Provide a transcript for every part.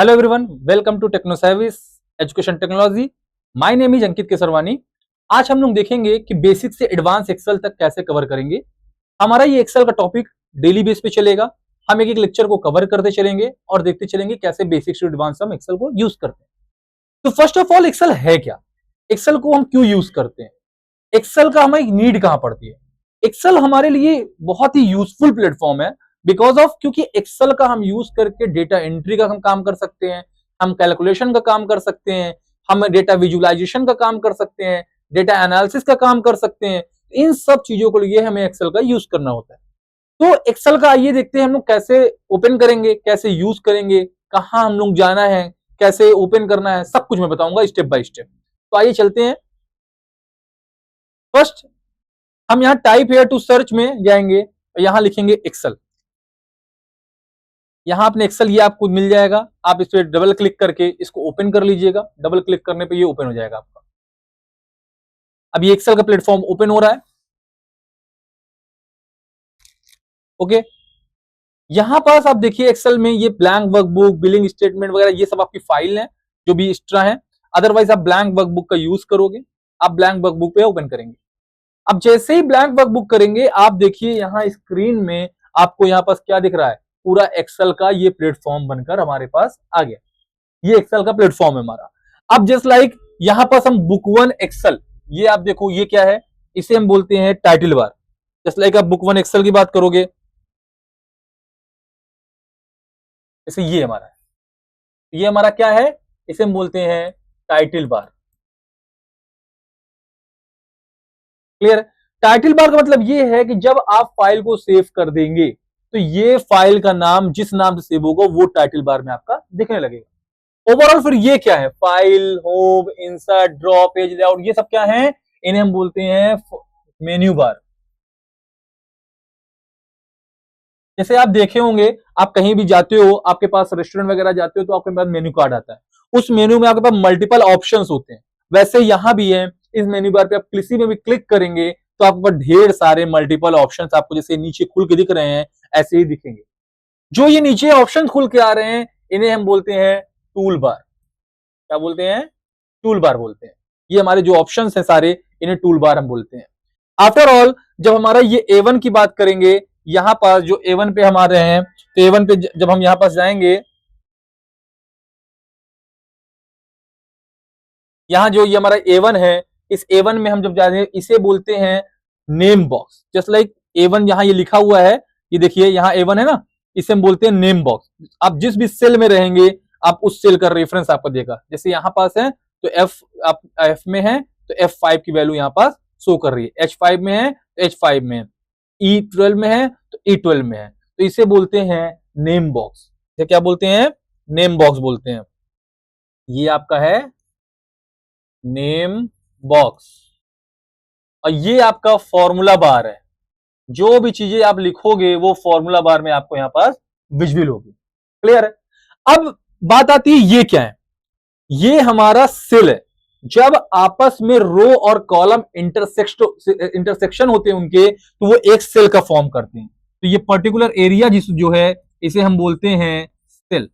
Hello everyone, welcome to Techno Service Education Technology. My name is Ankit Kesarwani. आज हम लोग देखेंगे कि बेसिक से एडवांस एक्सेल तक कैसे कवर करेंगे। हमारा ये एक्सेल का टॉपिक डेली बेस पे चलेगा। हम एक एक लेक्चर को कवर करते चलेंगे और देखते चलेंगे कैसे बेसिक से एडवांस हम एक्सेल को यूज करते हैं। तो फर्स्ट ऑफ ऑल, एक्सेल है क्या? एक्सेल को हम क्यों यूज करते हैं? एक्सेल का हमें नीड कहां पड़ती है? एक्सेल हमारे लिए बहुत ही यूजफुल प्लेटफॉर्म है बिकॉज ऑफ, क्योंकि एक्सेल का हम यूज करके डेटा एंट्री का हम काम कर सकते हैं, हम कैलकुलेशन का काम कर सकते हैं, हम डेटा विजुअलाइजेशन का काम कर सकते हैं, डेटा एनालिसिस का काम कर सकते हैं। इन सब चीजों के लिए हमें एक्सेल का यूज करना होता है। तो एक्सेल का आइए देखते हैं हम लोग कैसे ओपन करेंगे, कैसे यूज करेंगे, कहां हम लोग जाना है, कैसे ओपन करना है, सब कुछ मैं बताऊंगा स्टेप बाय स्टेप। तो आइए चलते हैं। फर्स्ट, हम यहां टाइप हेयर टू सर्च में जाएंगे और यहां लिखेंगे एक्सेल। यहां अपने एक्सेल ये आपको मिल जाएगा। आप इस पर डबल क्लिक करके इसको ओपन कर लीजिएगा। डबल क्लिक करने पे ये ओपन हो जाएगा आपका। अब ये एक्सेल का प्लेटफॉर्म ओपन हो रहा है। ओके, यहां पास आप देखिए एक्सेल में ये ब्लैंक वर्कबुक, बिलिंग स्टेटमेंट वगैरह ये सब आपकी फाइल है जो भी एक्स्ट्रा है। अदरवाइज आप ब्लैंक वर्कबुक का यूज करोगे, आप ब्लैंक वर्कबुक पे ओपन करेंगे। अब जैसे ही ब्लैंक वर्कबुक करेंगे, आप देखिए यहां स्क्रीन में आपको यहां पास क्या दिख रहा है? पूरा एक्सेल का ये प्लेटफॉर्म बनकर हमारे पास आ गया। ये एक्सेल का प्लेटफॉर्म है हमारा। अब जस्ट लाइक यहां पास हम बुक वन एक्सेल, ये आप देखो ये क्या है? इसे हम बोलते हैं टाइटल बार। जस्ट लाइक आप बुक वन एक्सेल की बात करोगे, जैसे ये हमारा है। ये हमारा क्या है? इसे हम बोलते हैं title bar. Clear? Title bar का मतलब ये है कि जब आप फाइल को सेव कर देंगे तो ये फाइल का नाम जिस नाम से सेव होगा वो टाइटल बार में आपका दिखने लगेगा। ओवरऑल फिर ये क्या है? File, home, insert, draw, page layout, ये सब क्या है? इन्हें हम बोलते हैं मेन्यू बार। जैसे आप देखे होंगे, आप कहीं भी जाते हो, आपके पास रेस्टोरेंट वगैरह जाते हो तो आपके पास मेन्यू कार्ड आता है। उस मेन्यू में आपके पास मल्टीपल ऑप्शंस होते हैं। वैसे यहां भी है। इस मेन्यू बार पे आप किसी में भी क्लिक करेंगे तो आपके पास ढेर सारे मल्टीपल ऑप्शंस आपको जैसे नीचे खुल के दिख रहे हैं ऐसे ही दिखेंगे। जो ये नीचे ऑप्शन खुल के आ रहे हैं इन्हें हम बोलते हैं टूल बार। क्या बोलते हैं? टूल बार बोलते हैं। ये हमारे जो ऑप्शंस हैं सारे, इन्हें टूल बार हम बोलते हैं। आफ्टर ऑल, जब हमारा ये A1 की बात करेंगे, यहां पास जो A1 पे हम आ रहे हैं, तो A1 पे जब हम यहां पास जाएंगे, यहां जो ये हमारा A1 है, इस A1 में हम जब जा रहे हैं इसे बोलते हैं name box. Just like A1 यहां ये लिखा हुआ है, ये देखिए यहां A1 है ना, इसे हम बोलते हैं नेम बॉक्स। आप जिस भी सेल में रहेंगे आप उस सेल का रेफरेंस आपको देगा। जैसे यहां पास है तो F, आप F में है तो F5 की वैल्यू यहां पास शो कर रही है, H5 में है तो H5 में है, E12 में है तो E12 में है। तो इसे बोलते हैं नेम बॉक्स। इसे क्या बोलते हैं? नेम बॉक्स बोलते हैं। ये आपका है नेम बॉक्स। और ये आपका फॉर्मूला बार है। जो भी चीजें आप लिखोगे वो फॉर्मूला बार में आपको यहां पास विजिबल होगी। क्लियर है? अब बात आती है ये क्या है? ये हमारा सेल है। जब आपस में रो और कॉलम इंटरसेक्शन होते हैं उनके, तो वो एक सेल का फॉर्म करते हैं। तो ये पर्टिकुलर एरिया जिस जो है इसे हम बोलते हैं सेल।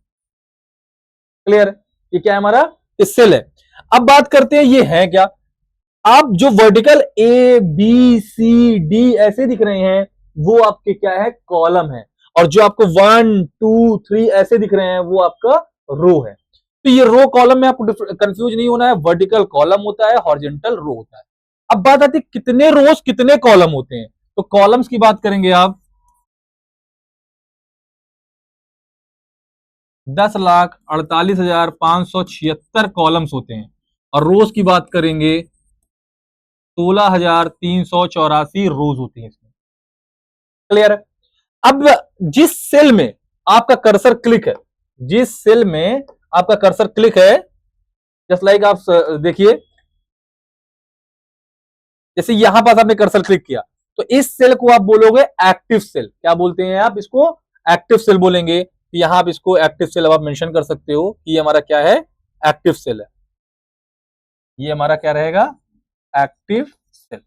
क्लियर? ये क्या है हमारा? ये सेल है। अब बात करते हैं ये है क्या। आप जो vertical A B C D ऐसे दिख रहे हैं वो आपके क्या है? कॉलम है। और जो आपको 1 2 3 ऐसे दिख रहे हैं वो आपका रो है। तो ये रो कॉलम में आपको कंफ्यूज नहीं होना है। वर्टिकल कॉलम होता है, हॉरिजॉन्टल रो होता है। अब बात आती है कितने रोज कितने कॉलम होते हैं। तो कॉलम्स की बात करेंगे आप, 10,48,576 कॉलम्स होते हैं। और रोज की बात करेंगे 16,384 रोज होती हैं इसमें। क्लियर है? अब जिस सेल में आपका कर्सर क्लिक है, जिस सेल में आपका कर्सर क्लिक है, जस्ट लाइक आप देखिए, जैसे यहां पास आपने कर्सर क्लिक किया तो इस सेल को आप बोलोगे एक्टिव सेल। क्या बोलते हैं आप इसको? एक्टिव सेल बोलेंगे। तो यहां आप इसको एक्टिव सेल अब आप मेंशन कर सकते हो कि ये हमारा क्या है? एक्टिव सेल है। ये हमारा क्या रहेगा? Active sell.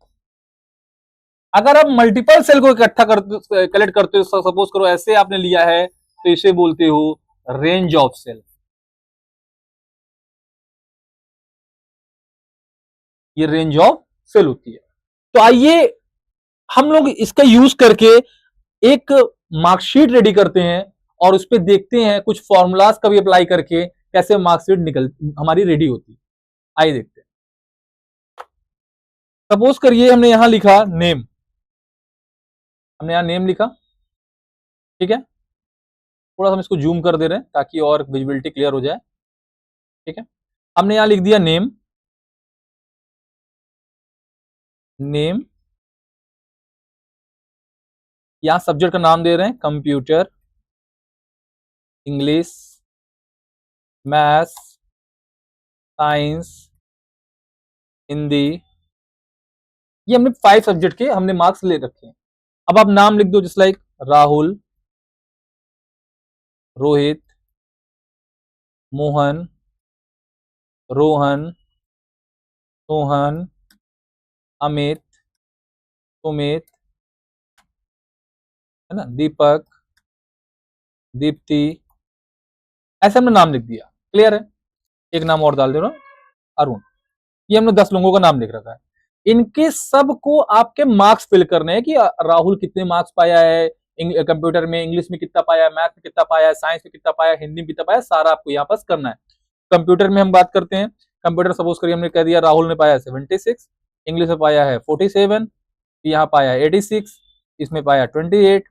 अगर आप मल्टीपल सेल को इकट्ठा कलेक्ट करते हो, सपोज करो ऐसे आपने लिया है, तो इसे बोलते हो रेंज ऑफ सेल। ये रेंज ऑफ सेल होती है। तो आइए हम लोग इसका यूज करके एक मार्कशीट रेडी करते हैं और उस पर देखते हैं कुछ फॉर्मूलाज का भी अप्लाई करके कैसे मार्कशीट निकल हमारी रेडी होती है। आइए देखते हैं। सपोज करिए हमने यहां लिखा नेम, हमने यहां नेम लिखा, ठीक है। थोड़ा सा हम इसको जूम कर दे रहे हैं ताकि और विजिबिलिटी क्लियर हो जाए, ठीक है। हमने यहां लिख दिया नेम, नेम, यहां सब्जेक्ट का नाम दे रहे हैं computer, English, maths, science, Hindi, ये हमने 5 सब्जेक्ट के हमने मार्क्स ले रखे हैं। अब आप नाम लिख दो, जस्ट लाइक राहुल, रोहित, मोहन, रोहन, सोहन, अमित, सुमित, है ना, दीपक, दीप्ति, ऐसे हमने नाम लिख दिया। क्लियर है। एक नाम और डाल दे रहा हूं, अरुण। ये हमने 10 लोगों का नाम लिख रखा है। इनके सबको आपके मार्क्स फिल करने हैं कि राहुल कितने मार्क्स पाया है कंप्यूटर में, इंग्लिश में कितना पाया है, मैथ में कितना पाया है, साइंस में कितना पाया है, हिंदी में कितना पाया है, सारा आपको यहाँ पास करना है। कंप्यूटर में हम बात करते हैं, कंप्यूटर सपोज करिए हमने कह दिया राहुल ने पाया है 76, इंग्लिश में पाया है 47, यहाँ पाया है 86, इसमें पाया 28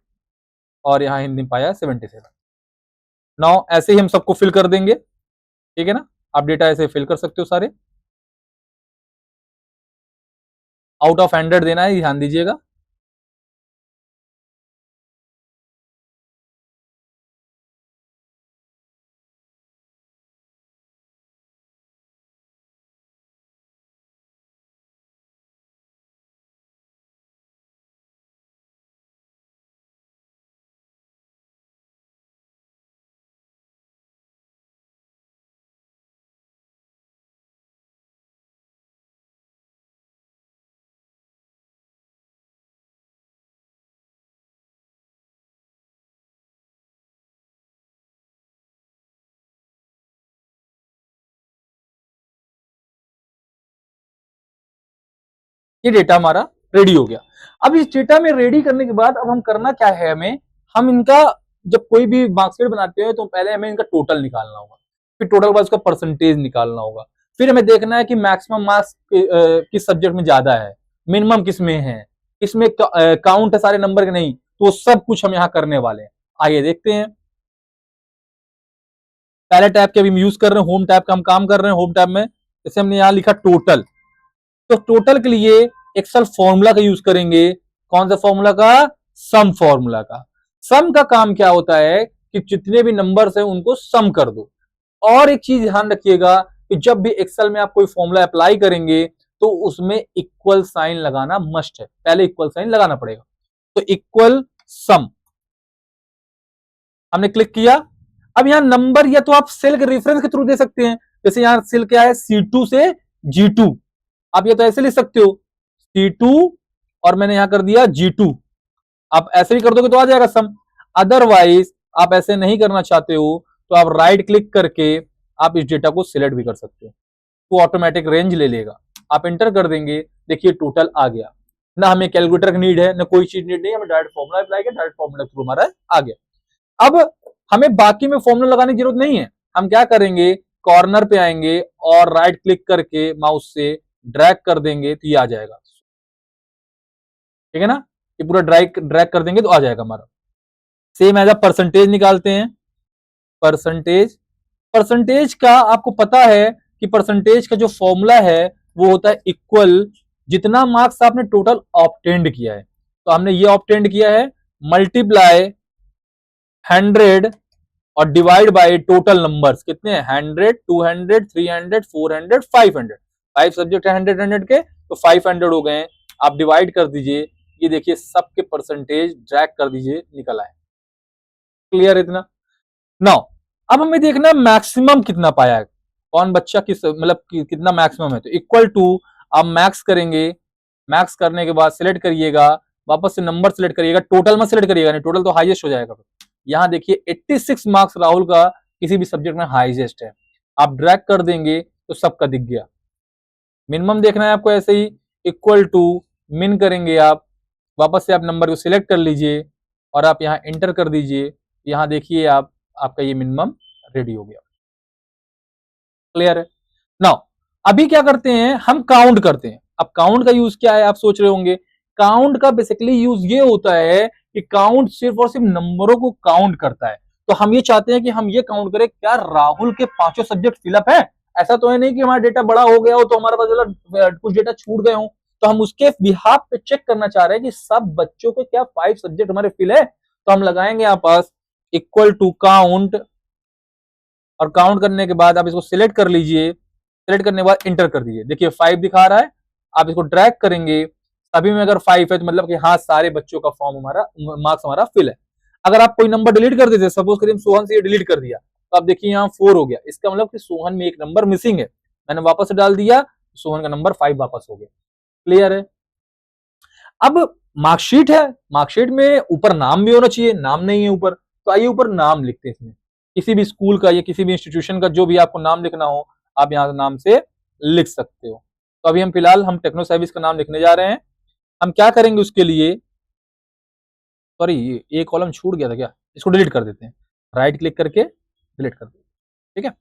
और यहाँ हिंदी में पाया 77। नाउ ऐसे ही हम सबको फिल कर देंगे, ठीक है ना। आप डेटा ऐसे फिल कर सकते हो सारे। आउट ऑफ 100 देना है, ध्यान दीजिएगा। ये डेटा हमारा रेडी हो गया। अब इस डेटा में रेडी करने के बाद अब हम करना क्या है, हमें हम इनका जब कोई भी मार्कशीट बनाते हैं तो पहले हमें इनका टोटल निकालना होगा, फिर टोटल के बाद उसका परसेंटेज निकालना होगा, फिर हमें देखना है कि मैक्सिमम मार्क्स किस सब्जेक्ट में ज्यादा है, मिनिमम किस में है, इसमें काउंट है सारे नंबर के नहीं, तो सब कुछ हम यहाँ करने वाले हैं। आइए देखते हैं। पहले टैब के भी यूज कर रहे हैं, होम टैब का हम काम कर रहे हैं। होम टैब में जैसे हमने यहाँ लिखा टोटल, तो टोटल के लिए एक्सेल फॉर्मूला का यूज करेंगे। कौन सा फॉर्मूला का? सम फॉर्मूला का। सम का काम क्या होता है कि जितने भी नंबर्स हैं उनको सम कर दो। और एक चीज ध्यान रखिएगा कि जब भी एक्सेल में आप कोई फॉर्मूला अप्लाई करेंगे तो उसमें इक्वल साइन लगाना मस्ट है, पहले इक्वल साइन लगाना पड़ेगा। तो इक्वल सम हमने क्लिक किया। अब यहां नंबर या तो आप सेल के रेफरेंस के थ्रू दे सकते हैं, जैसे यहां सेल क्या है C2 से G2, आप ये तो ऐसे लिख सकते हो C2 और मैंने यहां कर दिया G2। आप ऐसे भी कर दोगे तो आ जाएगा सम। अदरवाइज आप ऐसे नहीं करना चाहते हो तो आप राइट क्लिक करके आप इस डेटा को सिलेक्ट भी कर सकते हो, तो ऑटोमेटिक रेंज ले लेगा। आप इंटर कर देंगे, देखिए टोटल आ गया। ना हमें कैलकुलेटर की नीड है, ना कोई चीज नीड नहीं, हमें डायरेक्ट फॉर्मुला अप्लाई किया, डायरेक्ट फॉर्मुला थ्रू हमारा आ गया। अब हमें बाकी में फॉर्मुला लगाने की जरूरत नहीं है। हम क्या करेंगे, कॉर्नर पे आएंगे और राइट क्लिक करके माउस से ड्रैग कर देंगे तो ये आ जाएगा, ठीक है ना। ये पूरा ड्रैग ड्रैग कर देंगे तो आ जाएगा हमारा। सेम एज अ परसेंटेज निकालते हैं। परसेंटेज, परसेंटेज का आपको पता है कि परसेंटेज का जो फॉर्मूला है वो होता है इक्वल जितना मार्क्स आपने टोटल ऑब्टेंड किया है, तो हमने ये ऑब्टेंड किया है मल्टीप्लाई 100 और डिवाइड बाय टोटल नंबर्स कितने हैं 100, 200, 300, 400, 500। 5 सब्जेक्ट है 100 100 के, तो 500 हो गए। आप डिवाइड कर दीजिए, ये देखिए सबके परसेंटेज ड्रैग कर दीजिए, निकल आए। क्लियर है इतना। नाउ अब हमें देखना है मैक्सिमम कितना पाया है, कौन बच्चा किस मतलब कितना मैक्सिमम है। तो इक्वल टू आप मैक्स करेंगे, मैक्स करने के बाद सिलेक्ट करिएगा, वापस से नंबर सिलेक्ट करिएगा, टोटल में सिलेक्ट करिएगा, नहीं टोटल तो हाईएस्ट हो जाएगा। यहां देखिए 86 मार्क्स राहुल का किसी भी सब्जेक्ट में हाईएस्ट है। आप ड्रैग कर देंगे तो सबका दिख गया, मिनिमम देखना है आपको ऐसे ही, इक्वल टू मिन करेंगे आप, वापस से आप नंबर को सिलेक्ट कर लीजिए और आप यहाँ एंटर कर दीजिए। यहाँ देखिए आप, आपका ये मिनिमम रेडी हो गया। क्लियर है? नाउ अभी क्या करते हैं, हम काउंट करते हैं। अब काउंट का यूज क्या है आप सोच रहे होंगे, काउंट का बेसिकली यूज ये होता है कि काउंट सिर्फ और सिर्फ नंबरों को काउंट करता है। तो हम ये चाहते हैं कि हम ये काउंट करें क्या राहुल के पांचों सब्जेक्ट फिलअप है। ऐसा तो है नहीं कि हमारा डेटा बड़ा हो गया हो तो हमारे पास कुछ डेटा छूट गए हो, तो हम उसके बिहाफ पे चेक करना चाह रहे हैं कि सब बच्चों के क्या 5 सब्जेक्ट हमारे फिल है। तो हम लगाएंगे यहाँ पास इक्वल टू काउंट, और काउंट करने के बाद आप इसको सिलेक्ट कर लीजिए, सिलेक्ट करने के बाद इंटर कर दीजिए। देखिए 5 दिखा रहा है, आप इसको ड्रैग करेंगे, सभी में अगर 5 है तो मतलब कि हाँ सारे बच्चों का फॉर्म हमारा, मार्क्स हमारा फिल है। अगर आप कोई नंबर डिलीट कर देते, सपोज करिए सोहन से ये डिलीट कर दिया, तो आप देखिए यहाँ 4 हो गया, इसका मतलब कि सोहन में एक नंबर मिसिंग है, मैंने वापस डाल दिया, सोहन का नंबर 5 वापस हो गया। क्लियर है? अब मार्कशीट है, मार्कशीट में ऊपर नाम भी होना चाहिए, नाम नहीं है ऊपर, तो आइए ऊपर नाम लिखते हैं इसमें, किसी भी स्कूल का या किसी भी इंस्टीट्यूशन का जो भी आपको नाम लिखना हो आप यहां नाम से लिख सकते हो। तो अभी हम फिलहाल हम टेक्नो सर्विस का नाम लिखने जा रहे हैं। हम क्या करेंगे उसके लिए, सॉरी ये कॉलम छूट गया था क्या, इसको डिलीट कर देते हैं, राइट क्लिक करके डिलीट कर देते हैं। ठीक है,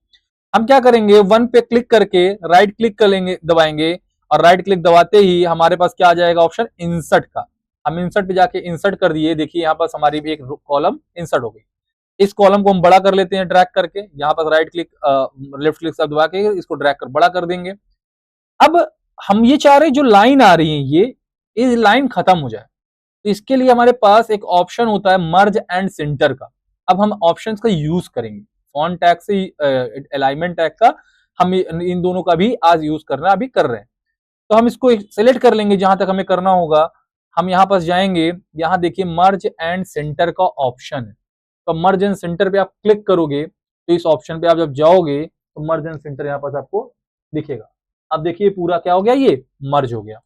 हम क्या करेंगे, 1 पे क्लिक करके राइट क्लिक कर लेंगे, दबाएंगे, और राइट क्लिक दबाते ही हमारे पास क्या आ जाएगा ऑप्शन इंसर्ट का। हम इंसर्ट पे जाके इंसर्ट कर दिए, देखिए यहाँ पास हमारी भी एक कॉलम इंसर्ट हो गई। इस कॉलम को हम बड़ा कर लेते हैं ड्रैग करके, यहाँ पर राइट क्लिक लेफ्ट क्लिक सब दबा के इसको ड्रैग कर बड़ा कर देंगे। अब हम ये चाह रहे हैं जो लाइन आ रही है ये लाइन खत्म हो जाए, तो इसके लिए हमारे पास एक ऑप्शन होता है मर्ज एंड सेंटर का। अब हम ऑप्शंस का यूज करेंगे, फॉन्ट टैग से अलाइनमेंट टैग का हम इन दोनों का भी आज यूज करना अभी कर रहे हैं। तो हम इसको सिलेक्ट कर लेंगे जहां तक हमें करना होगा, हम यहाँ पास जाएंगे, यहाँ देखिए मर्ज एंड सेंटर का ऑप्शन है, तो मर्ज एंड सेंटर पे आप क्लिक करोगे तो इस ऑप्शन पे आप जब जाओगे तो मर्ज एंड सेंटर यहाँ पास आपको दिखेगा। अब देखिए पूरा क्या हो गया, ये मर्ज हो गया।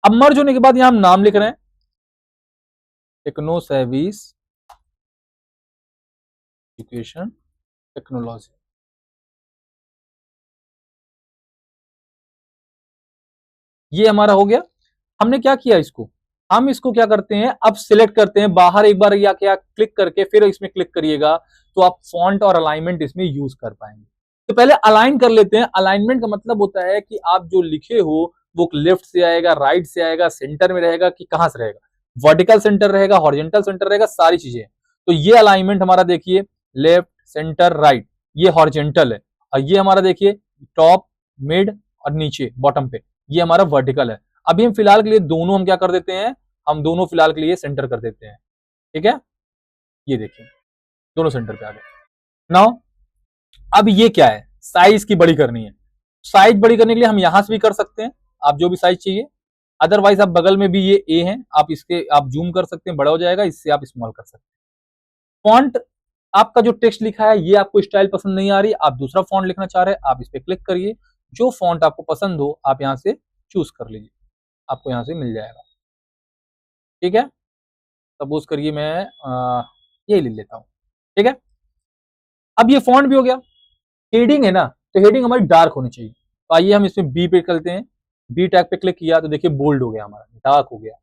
अब मर्ज होने के बाद यहाँ हम नाम लिख रहे हैं, टेक्नो सर्विस एजुकेशन टेक्नोलॉजी। ये हमारा हो गया। हमने क्या किया, इसको हम इसको क्या करते हैं, अब सिलेक्ट करते हैं बाहर, एक बार या क्या क्लिक करके फिर इसमें क्लिक करिएगा तो आप फॉन्ट और अलाइनमेंट इसमें यूज कर पाएंगे। तो पहले अलाइन कर लेते हैं। अलाइनमेंट का मतलब होता है कि आप जो लिखे हो वो लेफ्ट से आएगा, राइट से आएगा, सेंटर में रहेगा कि कहां से रहेगा, वर्टिकल सेंटर रहेगा, हॉरिजेंटल सेंटर रहेगा, सारी चीजें। तो ये अलाइनमेंट हमारा देखिए लेफ्ट सेंटर राइट, ये हॉरिजेंटल है, और ये हमारा देखिए टॉप मिड और नीचे बॉटम पे ये हमारा वर्टिकल है। अभी हम फिलहाल के लिए दोनों हम क्या कर देते हैं, हम दोनों फिलहाल के लिए सेंटर कर देते हैं। ठीक है, ये देखिए दोनों सेंटर पे आ गए। नाउ अब ये क्या है, साइज की बड़ी करनी है। साइज बड़ी करने के लिए हम यहां से भी कर सकते हैं, आप जो भी साइज चाहिए, अदरवाइज आप बगल में भी ये ए है, आप इसके आप जूम कर सकते हैं, बड़ा हो जाएगा, इससे आप स्मॉल कर सकते हैं। फॉन्ट आपका जो टेक्स्ट लिखा है ये आपको स्टाइल पसंद नहीं आ रही, आप दूसरा फॉन्ट लिखना चाह रहे हैं, आप इस पर क्लिक करिए, जो फॉन्ट आपको पसंद हो आप यहां से चूज कर लीजिए, आपको यहां से मिल जाएगा। ठीक है, सपोज करिए मैं यही ले लेता हूं। ठीक है, अब ये फॉन्ट भी हो गया। हेडिंग है ना, तो हेडिंग हमारी डार्क होनी चाहिए, तो आइए हम इसमें बी पे करते हैं, बी टैग पे क्लिक किया तो देखिए बोल्ड हो गया, हमारा डार्क हो गया।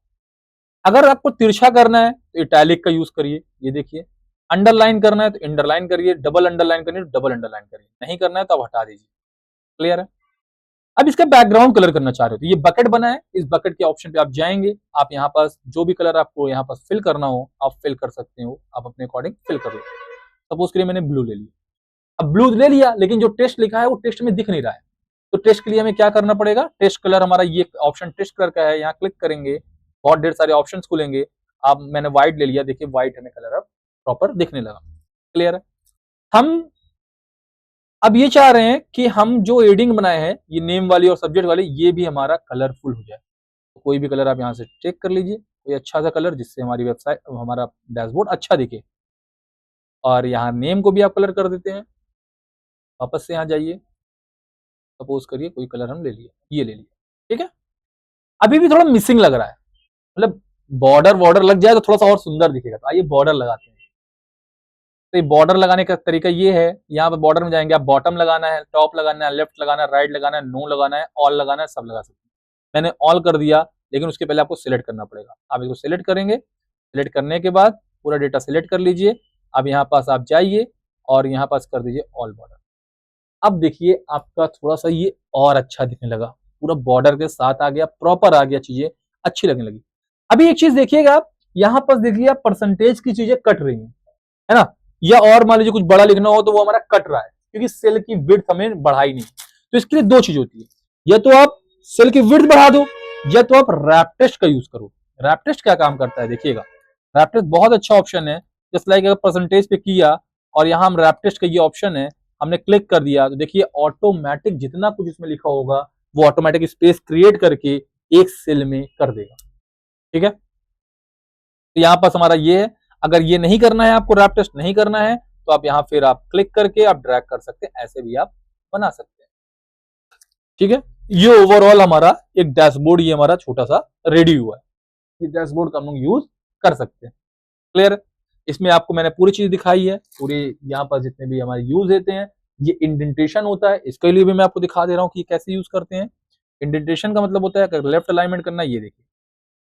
अगर आपको तिरछा करना है तो इटैलिक का यूज करिए, ये देखिए। अंडरलाइन करना है तो अंडरलाइन करिए, डबल अंडरलाइन करनी है तो डबल अंडरलाइन करिए, नहीं करना है तो आप हटा दीजिए। क्लियर है? अब इसका बैकग्राउंड कलर करना चाह रहे हो तो ये बकेट बना है, इस बकेट के ऑप्शन पे आप जाएंगे, आप यहाँ पास जो भी कलर आपको यहाँ पास फिल करना हो आप फिल कर सकते हो, आप अपने अकॉर्डिंग फिल कर लो। सपोज के लिए मैंने ब्लू ले लिया, अब ब्लू ले लिया लेकिन जो टेक्स्ट लिखा है वो टेक्स्ट में दिख नहीं रहा है, तो टेक्स्ट के लिए हमें क्या करना पड़ेगा, टेक्स्ट कलर हमारा ये ऑप्शन टेक्स्ट कलर का है, यहाँ क्लिक करेंगे, बहुत ढेर सारे ऑप्शंस खुलेंगे। अब मैंने व्हाइट ले लिया, देखिए व्हाइट हमें कलर अब प्रॉपर दिखने लगा। क्लियर है? हम अब ये चाह रहे हैं कि हम जो हेडिंग बनाए हैं ये नेम वाली और सब्जेक्ट वाली ये भी हमारा कलरफुल हो जाए, तो कोई भी कलर आप यहाँ से चेक कर लीजिए, कोई अच्छा सा कलर जिससे हमारी वेबसाइट हमारा डैशबोर्ड अच्छा दिखे। और यहाँ नेम को भी आप कलर कर देते हैं, वापस से यहाँ जाइए, सपोज करिए कोई कलर हम ले लिया, ये ले लिया। ठीक है, अभी भी थोड़ा मिसिंग लग रहा है, मतलब बॉर्डर वॉर्डर लग जाए तो थोड़ा सा और सुंदर दिखेगा, तो आइए बॉर्डर लगाते हैं। तो ये बॉर्डर लगाने का तरीका ये है, यहाँ पे बॉर्डर में जाएंगे आप, बॉटम लगाना है, टॉप लगाना है, लेफ्ट लगाना है, राइट लगाना है, नो लगाना है, ऑल लगाना है, सब लगा सकते हैं। मैंने ऑल कर दिया, लेकिन उसके पहले आपको सिलेक्ट करना पड़ेगा। आप इसको सिलेक्ट करेंगे, सिलेक्ट करने के बाद पूरा डेटा सिलेक्ट कर लीजिए। अब यहाँ पास आप जाइए और यहाँ पास कर दीजिए ऑल बॉर्डर। अब देखिए आपका थोड़ा सा ये और अच्छा दिखने लगा, पूरा बॉर्डर के साथ आ गया, प्रॉपर आ गया, चीजें अच्छी लगने लगी। अभी एक चीज देखिएगा आप, यहाँ पर देखिए आप परसेंटेज की चीजें कट रही है ना, या और मान लीजिए कुछ बड़ा लिखना हो तो वो हमारा कट रहा है, क्योंकि सेल की विड्थ हमें बढ़ाई नहीं। तो इसके लिए दो चीज होती है, या तो आप सेल की विड्थ बढ़ा दो, या तो आप रैप टेस्ट का यूज करो। रैप टेस्ट क्या काम करता है देखिएगा, रैप टेस्ट बहुत अच्छा ऑप्शन है। जस्ट लाइक अगर परसेंटेज पे किया और यहाँ हम रैप टेस्ट का ये ऑप्शन है, हमने क्लिक कर दिया, तो देखिए ऑटोमेटिक जितना कुछ इसमें लिखा होगा वो ऑटोमेटिक स्पेस क्रिएट करके एक सेल में कर देगा। ठीक है, तो यहाँ पास हमारा ये है। अगर ये नहीं करना है, आपको रैप टेस्ट नहीं करना है, तो आप यहाँ फिर आप क्लिक करके आप ड्रैग कर सकते हैं, ऐसे भी आप बना सकते हैं। ठीक है, ये ओवरऑल हमारा एक डैशबोर्ड, ये हमारा छोटा सा रेडी हुआ है। ये डैशबोर्ड का हम लोग यूज कर सकते हैं। क्लियर, इसमें आपको मैंने पूरी चीज दिखाई है, पूरे यहाँ पर जितने भी हमारे यूज होते हैं। ये इंडेंटेशन होता है, इसके लिए भी मैं आपको दिखा दे रहा हूँ कि कैसे यूज करते हैं। इंडेंटेशन का मतलब होता है अगर लेफ्ट अलाइनमेंट करना है, ये देखिए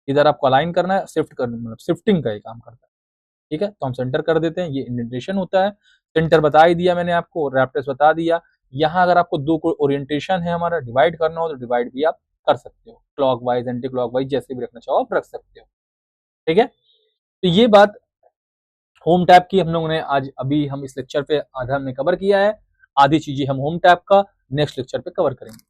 इधर आपको अलाइन करना है, शिफ्ट करना, मतलब शिफ्टिंग का ये काम करता है। ठीक है, तो हम सेंटर कर देते हैं, ये इंडेंटेशन होता है। सेंटर बता ही दिया मैंने आपको, रैप टेस्ट बता दिया। यहाँ अगर आपको दो को ओरिएंटेशन है हमारा, डिवाइड करना हो तो डिवाइड भी आप कर सकते हो, clock wise, anti clock wise, जैसे भी रखना चाहो आप रख सकते हो। ठीक है, तो ये बात होम टैब की हम लोगों ने आज अभी हम इस लेक्चर पे आधा हमने कवर किया है, आधी चीजें हम होम टैब का नेक्स्ट लेक्चर पे कवर करेंगे।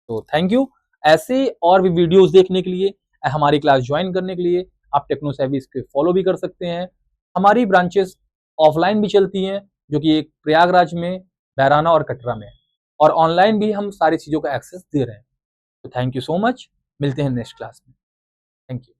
तो थैंक यू। ऐसे और भी वीडियोस देखने के लिए, हमारी क्लास ज्वाइन करने के लिए आप टेक्नो सेविस के फॉलो भी कर सकते हैं। हमारी ब्रांचेस ऑफलाइन भी चलती हैं, जो कि एक प्रयागराज में, बैराना और कटरा में है, और ऑनलाइन भी हम सारी चीजों का एक्सेस दे रहे हैं। तो थैंक यू सो मच, मिलते हैं नेक्स्ट क्लास में। Thank you.